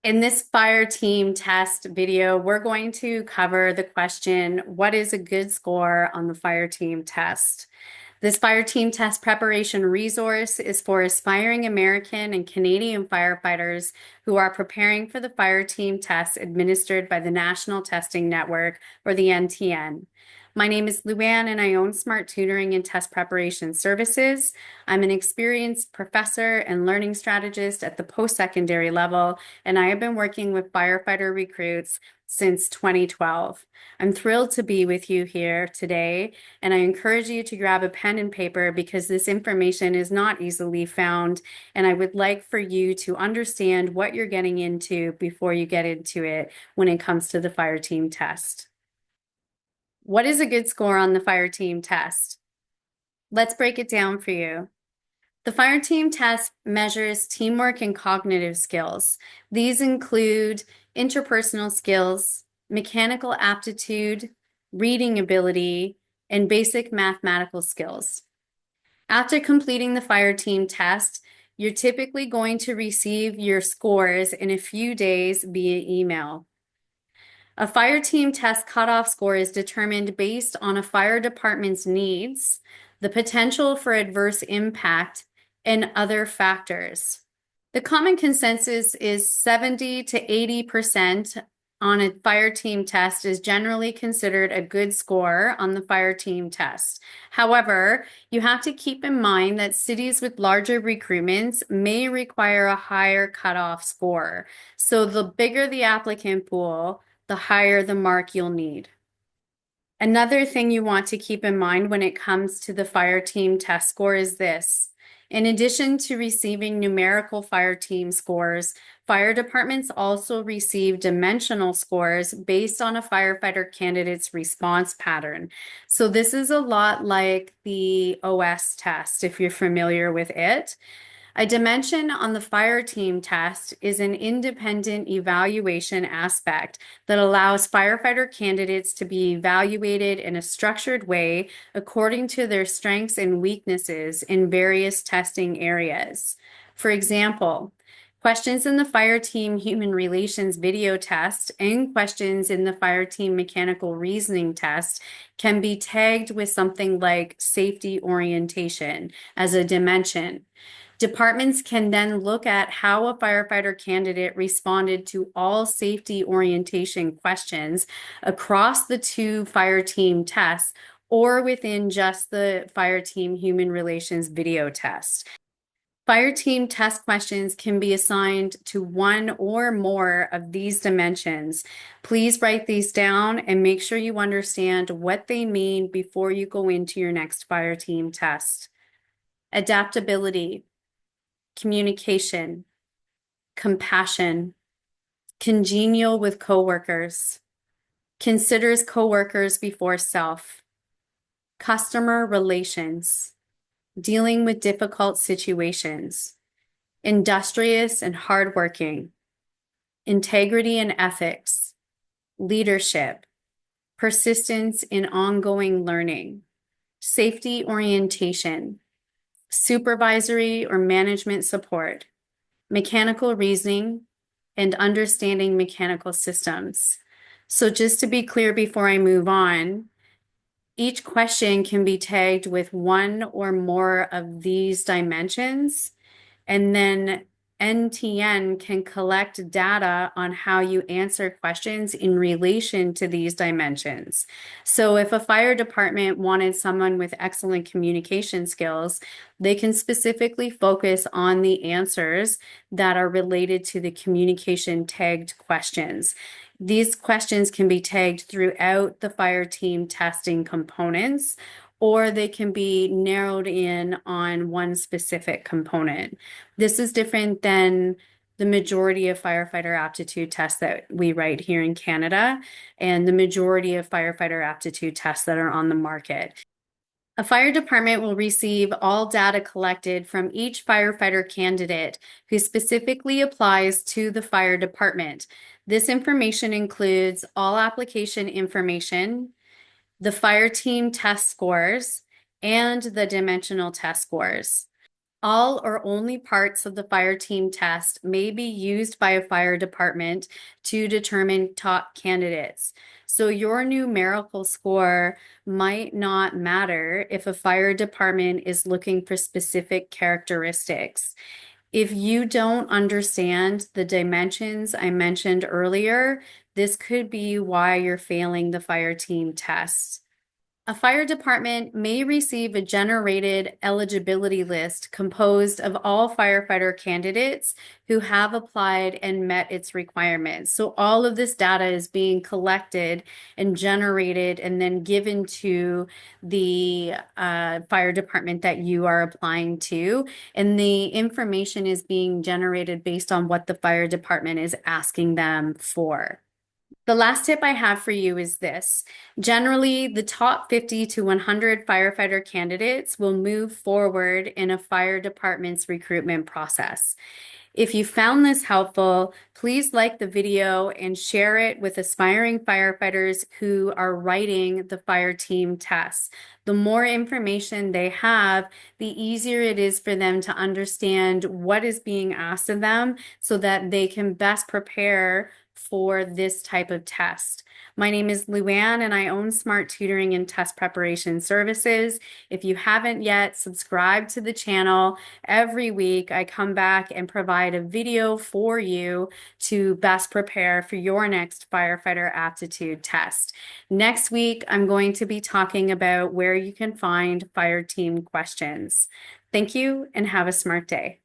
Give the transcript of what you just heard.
In this FireTEAM test video, we're going to cover the question, what is a good score on the FireTEAM test? This FireTEAM test preparation resource is for aspiring American and Canadian firefighters who are preparing for the FireTEAM test administered by the National Testing Network, or the NTN. My name is Luann and I own S.M.A.R.T Tutoring and Test Preparation Services. I'm an experienced professor and learning strategist at the post-secondary level, and I have been working with firefighter recruits since 2012. I'm thrilled to be with you here today, and I encourage you to grab a pen and paper because this information is not easily found, and I would like for you to understand what you're getting into before you get into it when it comes to the FireTEAM test. What is a good score on the FireTEAM test? Let's break it down for you. The FireTEAM test measures teamwork and cognitive skills. These include interpersonal skills, mechanical aptitude, reading ability, and basic mathematical skills. After completing the FireTEAM test, you're typically going to receive your scores in a few days via email. A FireTEAM test cutoff score is determined based on a fire department's needs, the potential for adverse impact, and other factors. The common consensus is 70 to 80% on a FireTEAM test is generally considered a good score on the FireTEAM test. However, you have to keep in mind that cities with larger recruitments may require a higher cutoff score. So the bigger the applicant pool, the higher the mark you'll need. Another thing you want to keep in mind when it comes to the FireTEAM test score is this. In addition to receiving numerical FireTEAM scores, fire departments also receive dimensional scores based on a firefighter candidate's response pattern. So this is a lot like the OS test, if you're familiar with it. A dimension on the FireTEAM test is an independent evaluation aspect that allows firefighter candidates to be evaluated in a structured way according to their strengths and weaknesses in various testing areas. For example, questions in the FireTEAM Human Relations video test and questions in the FireTEAM Mechanical Reasoning test can be tagged with something like safety orientation as a dimension. Departments can then look at how a firefighter candidate responded to all safety orientation questions across the two FireTEAM tests or within just the FireTEAM Human Relations video test. FireTEAM test questions can be assigned to one or more of these dimensions. Please write these down and make sure you understand what they mean before you go into your next FireTEAM test. Adaptability, communication, compassion, congenial with coworkers, considers coworkers before self, customer relations, dealing with difficult situations, industrious and hardworking, integrity and ethics, leadership, persistence in ongoing learning, safety orientation, supervisory or management support, mechanical reasoning, and understanding mechanical systems. So just to be clear before I move on, each question can be tagged with one or more of these dimensions, and then NTN can collect data on how you answer questions in relation to these dimensions. So if a fire department wanted someone with excellent communication skills, they can specifically focus on the answers that are related to the communication tagged questions. These questions can be tagged throughout the FireTEAM testing components, or they can be narrowed in on one specific component. This is different than the majority of firefighter aptitude tests that we write here in Canada and the majority of firefighter aptitude tests that are on the market. A fire department will receive all data collected from each firefighter candidate who specifically applies to the fire department. This information includes all application information, the FireTEAM test scores, and the dimensional test scores. All or only parts of the fire team test may be used by a fire department to determine top candidates. So your numerical score might not matter if a fire department is looking for specific characteristics. If you don't understand the dimensions I mentioned earlier, this could be why you're failing the fire team test. A fire department may receive a generated eligibility list composed of all firefighter candidates who have applied and met its requirements. So all of this data is being collected and generated and then given to the fire department that you are applying to. And the information is being generated based on what the fire department is asking them for. The last tip I have for you is this. Generally, the top 50 to 100 firefighter candidates will move forward in a fire department's recruitment process. If you found this helpful, please like the video and share it with aspiring firefighters who are writing the fire team tests. The more information they have, the easier it is for them to understand what is being asked of them so that they can best prepare for this type of test. My name is Luann and I own S.M.A.R.T Tutoring and Test Preparation Services. If you haven't yet, subscribe to the channel. Every week I come back and provide a video for you to best prepare for your next firefighter aptitude test. Next week, I'm going to be talking about where you can find fire team questions. Thank you and have a smart day.